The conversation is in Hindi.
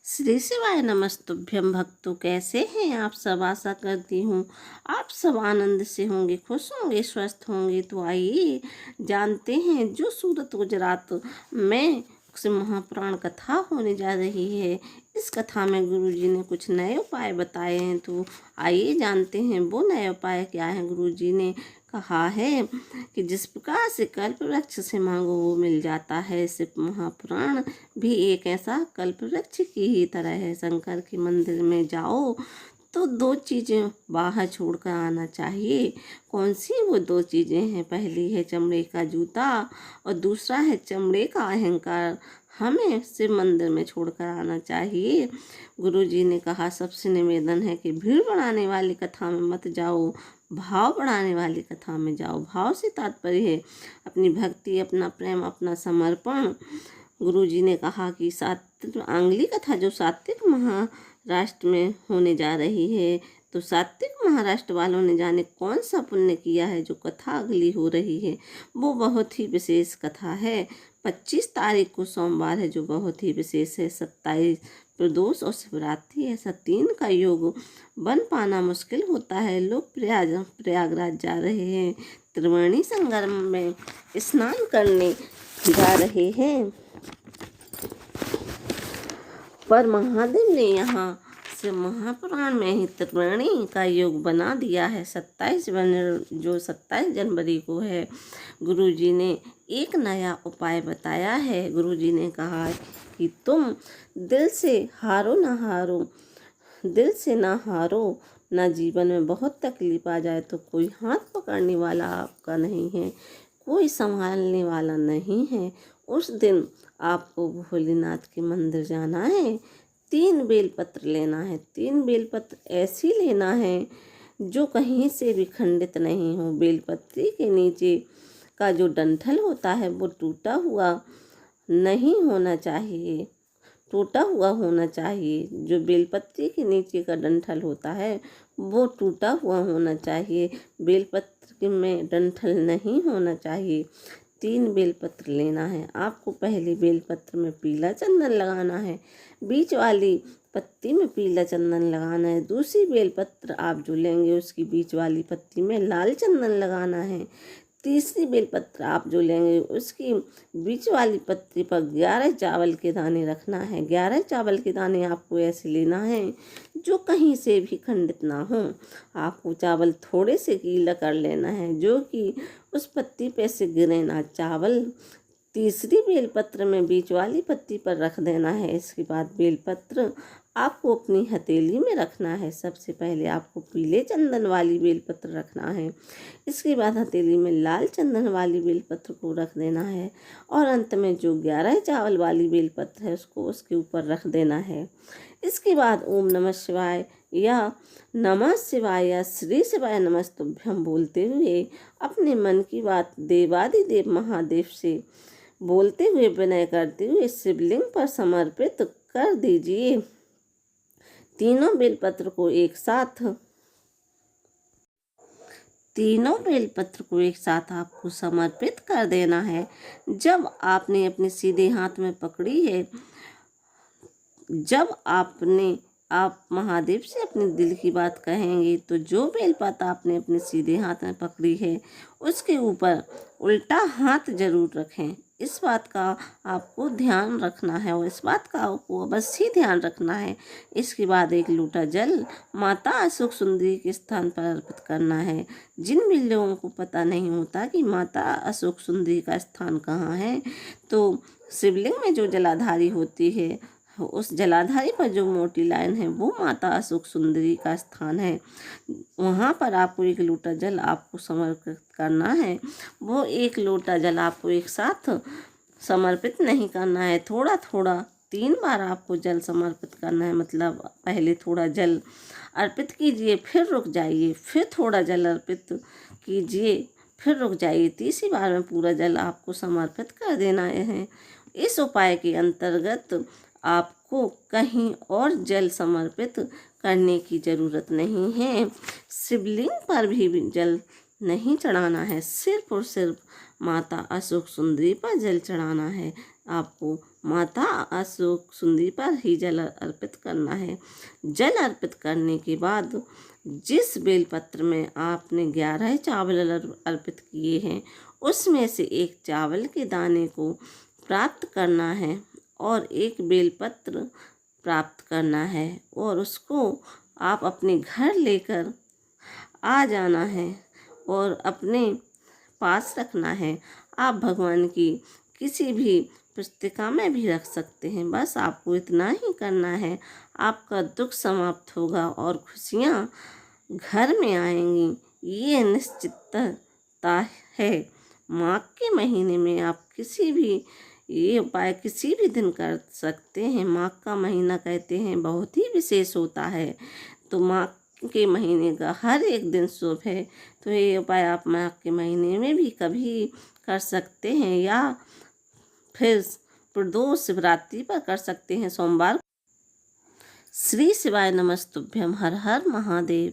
श्री शिवाय नमस्तुभ्यं भक्तों, कैसे हैं आप सब। आशा करती हूँ आप सब आनंद से होंगे, खुश होंगे, स्वस्थ होंगे। तो आइए जानते हैं जो सूरत गुजरात में से महापुराण कथा होने जा रही है। इस कथा में गुरुजी ने कुछ नए उपाय बताए हैं, तो आइए जानते हैं वो नए उपाय क्या हैं। गुरुजी ने कहा है कि जिस प्रकार से कल्प वृक्ष से मांगो वो मिल जाता है, शिव महापुराण भी एक ऐसा कल्प वृक्ष की ही तरह है। शंकर के मंदिर में जाओ तो दो चीज़ें बाहर छोड़कर आना चाहिए। कौन सी वो दो चीज़ें हैं? पहली है चमड़े का जूता और दूसरा है चमड़े का अहंकार। हमें शिव मंदिर में छोड़कर आना चाहिए। गुरुजी ने कहा सबसे निवेदन है कि भीड़ बढ़ाने वाली कथा में मत जाओ, भाव बढ़ाने वाली कथा में जाओ। भाव से तात्पर्य है अपनी भक्ति, अपना प्रेम, अपना समर्पण। गुरुजी ने कहा कि आंगली कथा जो सात्विक महाराष्ट्र में होने जा रही है, तो सात्विक महाराष्ट्र वालों ने जाने कौन सा पुण्य किया है जो कथा अगली हो रही है। वो बहुत ही विशेष कथा है। 25 तारीख को सोमवार है जो बहुत ही विशेष है। 27 प्रदोष और शिवरात्रि, ऐसा 3 का योग बन पाना मुश्किल होता है। लोग प्रयागराज जा रहे हैं, त्रिवेणी संगम में स्नान करने जा रहे हैं, पर महादेव ने यहाँ से महापुराण में ही त्रिवेणी का योग बना दिया है। 27 जनवरी को है। गुरुजी ने एक नया उपाय बताया है। गुरुजी ने कहा कि तुम दिल से ना हारो ना। जीवन में बहुत तकलीफ आ जाए तो कोई हाथ पकड़ने वाला आपका नहीं है, कोई संभालने वाला नहीं है। उस दिन आपको भोलेनाथ के मंदिर जाना है, 3 बेलपत्र लेना है। 3 बेलपत्र ऐसी लेना है जो कहीं से भी खंडित नहीं हो। बेलपत्री के नीचे का जो डंठल होता है वो टूटा हुआ नहीं होना चाहिए, टूटा हुआ होना चाहिए। जो बेलपत्री के नीचे का डंठल होता है वो टूटा हुआ होना चाहिए, बेलपत्र में डंठल नहीं होना चाहिए। 3 बेलपत्र लेना है आपको। पहले बेलपत्र में पीला चंदन लगाना है, बीच वाली पत्ती में पीला चंदन लगाना है। दूसरी बेलपत्र आप जो लेंगे उसकी बीच वाली पत्ती में लाल चंदन लगाना है। तीसरी बेलपत्र आप जो लेंगे उसकी बीच वाली पत्ती पर 11 चावल के दाने रखना है। 11 चावल के दाने आपको ऐसे लेना है जो कहीं से भी खंडित ना हो। आपको चावल थोड़े से गीला कर लेना है जो कि उस पत्ती पे से गिरे ना चावल। तीसरी बेलपत्र में बीच वाली पत्ती पर रख देना है। इसके बाद बेलपत्र आपको अपनी हथेली में रखना है। सबसे पहले आपको पीले चंदन वाली बेलपत्र रखना है, इसके बाद हथेली में लाल चंदन वाली बेलपत्र को रख देना है और अंत में जो 11 चावल वाली बेलपत्र है उसको उसके ऊपर रख देना है। इसके बाद ओम नमः शिवाय या नमः शिवाय या श्री शिवाय नमस्तुभ्यं बोलते हुए अपने मन की बात देवादिदेव महादेव से बोलते हुए विनय करते हुए शिवलिंग पर समर्पित कर दीजिए। तीनों बेलपत्र को एक साथ आपको समर्पित कर देना है। जब आपने अपने सीधे हाथ में पकड़ी है, जब आप महादेव से अपने दिल की बात कहेंगे तो जो बेलपत्र आपने अपने सीधे हाथ में पकड़ी है उसके ऊपर उल्टा हाथ जरूर रखें। इस बात का आपको ध्यान रखना है और इस बात का आपको अवश्य ध्यान रखना है। इसके बाद 1 लोटा जल माता अशोक सुंदरी के स्थान पर अर्पित करना है। जिन भी लोगों को पता नहीं होता कि माता अशोक सुंदरी का स्थान कहाँ है, तो शिवलिंग में जो जलाधारी होती है उस जलाधारी पर जो मोटी लाइन है वो माता अशोक सुंदरी का स्थान है। वहाँ पर आपको 1 लोटा जल आपको समर्पित करना है। वो 1 लोटा जल आपको एक साथ समर्पित नहीं करना है, थोड़ा थोड़ा 3 बार आपको जल समर्पित करना है। मतलब पहले थोड़ा जल अर्पित कीजिए, फिर रुक जाइए, फिर थोड़ा जल अर्पित कीजिए, फिर रुक जाइए। तीसरी बार में पूरा जल आपको समर्पित कर देना है। इस उपाय के अंतर्गत आपको कहीं और जल समर्पित करने की ज़रूरत नहीं है। शिवलिंग पर भी जल नहीं चढ़ाना है, सिर्फ और सिर्फ माता अशोक सुंदरी पर जल चढ़ाना है। आपको माता अशोक सुंदरी पर ही जल अर्पित करना है। जल अर्पित करने के बाद जिस बेलपत्र में आपने 11 चावल अर्पित किए हैं उसमें से एक चावल के दाने को प्राप्त करना है और एक बेलपत्र प्राप्त करना है और उसको आप अपने घर लेकर आ जाना है और अपने पास रखना है। आप भगवान की किसी भी पुस्तिका में भी रख सकते हैं। बस आपको इतना ही करना है, आपका दुख समाप्त होगा और खुशियाँ घर में आएंगी, ये निश्चितता है। माघ के महीने में आप किसी भी ये उपाय किसी भी दिन कर सकते हैं। माघ का महीना कहते हैं बहुत ही विशेष होता है, तो माघ के महीने का हर एक दिन शुभ है। तो ये उपाय आप माघ के महीने में भी कभी कर सकते हैं या फिर प्रदोष शिवरात्रि पर कर सकते हैं, सोमवार। श्री शिवाय नमस्तुभ्यम। हर हर महादेव।